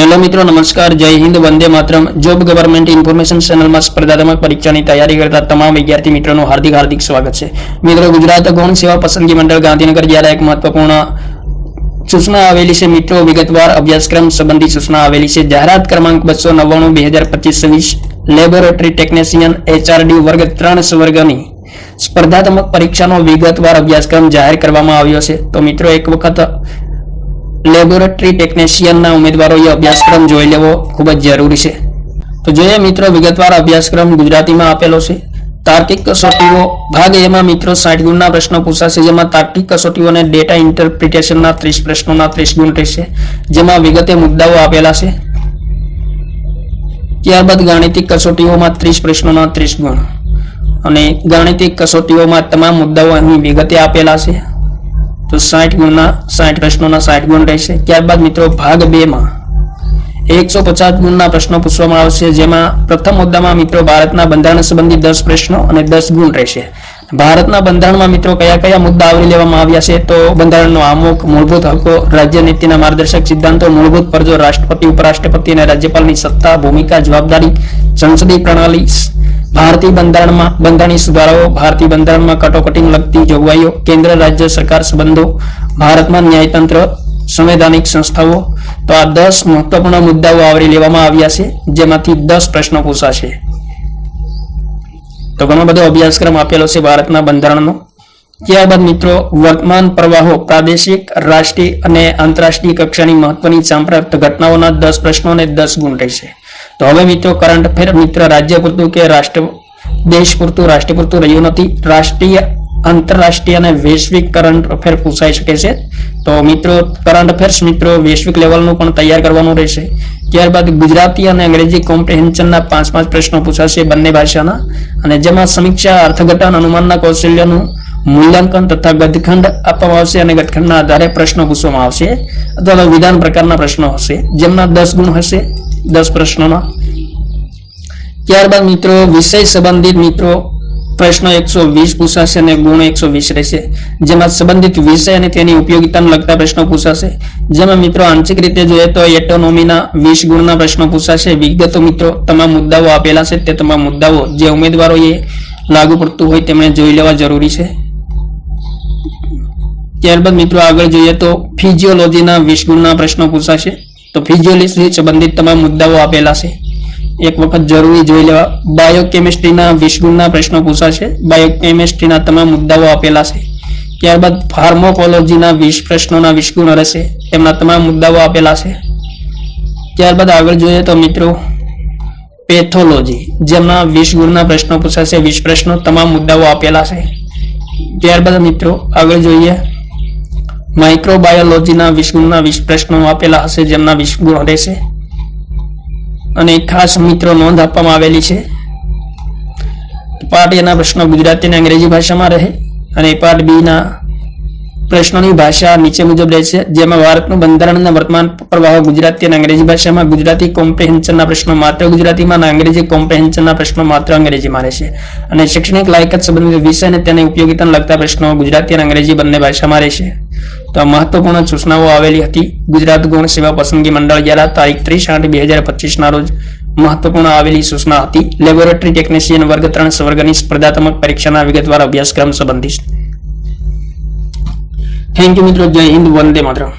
Hello मित्रों नमस्कार, जय Hind, Vande Mataram. Job government information channel में स्पर्धात्मक परीक्षा की तैयारी करता तमाम विद्यार्थी मित्रों हार्दिक स्वागत है। मित्रों, गुजरात गौण सेवा पसंदगी मंडल गांधीनगर द्वारा एक महत्वपूर्ण सूचना आवेली है। मित्रों, विगतवार अभ्यासक्रम संबंधी सूचना आवेली है। जाहरात क्रमांक 299/2025 लेबोरेटरी टेक्निशियन HRD वर्ग 3 स्वर्गनी स्पर्धात्मक परीक्षा विगतवार अभ्यासक्रम जाहिर करवामां आव्यो छे। तो मित्रों, एक वखत लेबोरेटरी टेक्निशियन उम्मीदवारों ये अभ्यासक्रम जोई लेवो खूब ज जरूरी है। तो जोईए मित्रों, विगतवार अभ्यासक्रम गुजराती में आपेलो छे। तार्किक कसोटीओ भाग ए में मित्रों 60 गुणना प्रश्नों पूछाशे, जेमां तार्किक कसोटीओ ने डेटा इंटरप्रिटेशन 30 प्रश्नों 30 गुण रहेशे, जेमां विगते मुद्दाओ आपेला छे। त्यारबाद गाणितिक कसोटीओ में 30 प्रश्नों 30 गुण अने गाणितिक कसोटीओ में तमाम मुद्दाओ अहीं विगते आपेला छे। तो 60 गुणना 60 प्रश्नों 60 गुण रहेशे। त्यारबाद मित्रों भाग 2 में 150 गुणना प्रश्नों पूछवामां आवशे, जेमां प्रथम मुद्दा में मित्रों भारतना बंधारण संबंधी 10 प्रश्नों और 10 गुण रहेशे। भारतना बंधारण में मित्रों कया कया मुद्दा आवरी लेवामां आव्या छे, तो बंधारणनो आमुख, मूलभूत हक्को, राज्य नीतिना मार्गदर्शक सिद्धांतो, मूलभूत फरजो, राष्ट्रपति, उपराष्ट्रपति और राज्यपालनी सत्ता, भूमिका, जवाबदारी, संसदीय प्रणाली, भारतीय बंधारण में बंधारणी सुधाराओ, भारतीय बंधारण में कटोकटी लगती जोगवाईओ, केंद्र राज्य सरकार संबंधों, भारत में न्यायतंत्र, संवैधानिक संस्थाओं। तो आ 10 महत्वपूर्ण मुद्दाओ आवरी लेवामां आव्या छे, जेमांथी 10 प्रश्नों पूछाशे। तो घणो बधो अभ्यासक्रम आपेलो छे भारतना बंधारणनो। त्यारबाद मित्रों वर्तमान प्रवाहो, प्रादेशिक, राष्ट्रीय और आंतरराष्ट्रीय कक्षानी महत्वनी सांप्रत घटनाओं 10 प्रश्नों ने 10 गुण रहेशे। तो हवे मित्रों करंट अफेर मित्र राज्य पूरतुं के राष्ट्र देश पूरतुं राष्ट्र पूरतुं रह्युं नथी। राष्ट्रीय, आंतरराष्ट्रीय और वैश्विक करंट अफेर पूछाई शके छे। तो मित्रों करंट अफेर्स मित्रों वैश्विक लेवलनुं पण तैयार करवानुं रहेशे। त्यारबाद गुजराती और अंग्रेजी कॉम्प्रिहेन्शनना 5 प्रश्नों पूछाशे बंने भाषाना, अने जेमां समीक्षा, अर्थघटन, अनुमानना कौशल्यनुं मूल्यांकन तथा गदखंड आपवामां आवशे अने गदखंडना आधारे प्रश्न पूछवामां आवशे अथवा विधान प्रकारना प्रश्नो हशे, जेमना 10 गुण हशे 10 प्रश्नों। त्यारबाद मित्रों विषय संबंधित मित्रों प्रश्न 120 पूछाशे अने गुण 120 रहेशे, जेमां संबंधित विषय अने तेनी उपयोगिताने लगता प्रश्नो पूछाशे। जेमां मित्रों आंशिक रीते जोईए तो एटोनोमीना 20 गुणना प्रश्नो पूछाशे। विगतो मित्रों तमाम मुद्दाओ आपेला छे, ते तमाम मुद्दाओ जे उम्मीदवारोए लागू पड़तुं होय तेमणे जोई लेवा जरूरी छे। त्यारबाद मित्रों आगळ जोईए तो फिजियोलॉजीना 20 गुणना प्रश्नो पूछाशे। तो फिजियोलॉजी संबंधित तमाम मुद्दाओ आपेला छे, एक वखत जरूरी जोई लेवा। बायोकेमिस्ट्रीना 20 गुणना प्रश्नो पूछाशे। बायोकेमिस्ट्रीना तमाम मुद्दाओ आपेला छे। त्यारबाद फार्माकोलॉजीना 20 प्रश्नों 20 गुण रहेशे, तेमना तमाम मुद्दाओ आपेला छे। त्यारबाद आगळ जोईए तो मित्रों पेथोलॉजी, जेमना 20 गुणना प्रश्नो पूछाशे। 20 प्रश्नों तमाम मुद्दाओ आपेला छे। त्यारबाद मित्रों आगळ जोईए माइक्रोबायोलॉजीना 20 गुणना 20 प्रश्नों आपेला हशे, जेमना 20 गुण रहेशे। अने खास मित्रों नोंध आपवामां आवेली छे, पार्ट ए ना प्रश्नो गुजराती ने अंग्रेजी भाषा में रहे अने पार्ट बी ना प्रश्नों भाषा नीचे मुजब रहेशे, जेमां भारतनुं बंधारणना वर्तमान प्रवाहो गुजराती अने अंग्रेजी भाषा में, गुजराती कॉम्प्रिहेन्शनना प्रश्नो मात्र गुजराती में, अंग्रेजी कॉम्प्रिहेन्शनना प्रश्नो मात्र अंग्रेजी में रहेशे। अने शैक्षणिक लायकात संबंधित विषय ने तेनी उपयोगिताने लगता प्रश्नो गुजराती अने अंग्रेजी बंने भाषा में रहेशे। तो महत्वपूर्ण सूचनाओं आवेली हती गुजरात गौण सेवा पसंदगी मंडल द्वारा तारीख 30/8/2025 ना रोज महत्वपूर्ण आवेली सूचना हती लेबोरेटरी टेक्निशियन वर्ग 3 स्वर्गनी स्पर्धात्मक परीक्षाना विगतवार अभ्यासक्रम संबंधी। थैंक यू मित्रों, जय हिंद, वंदे मातरम।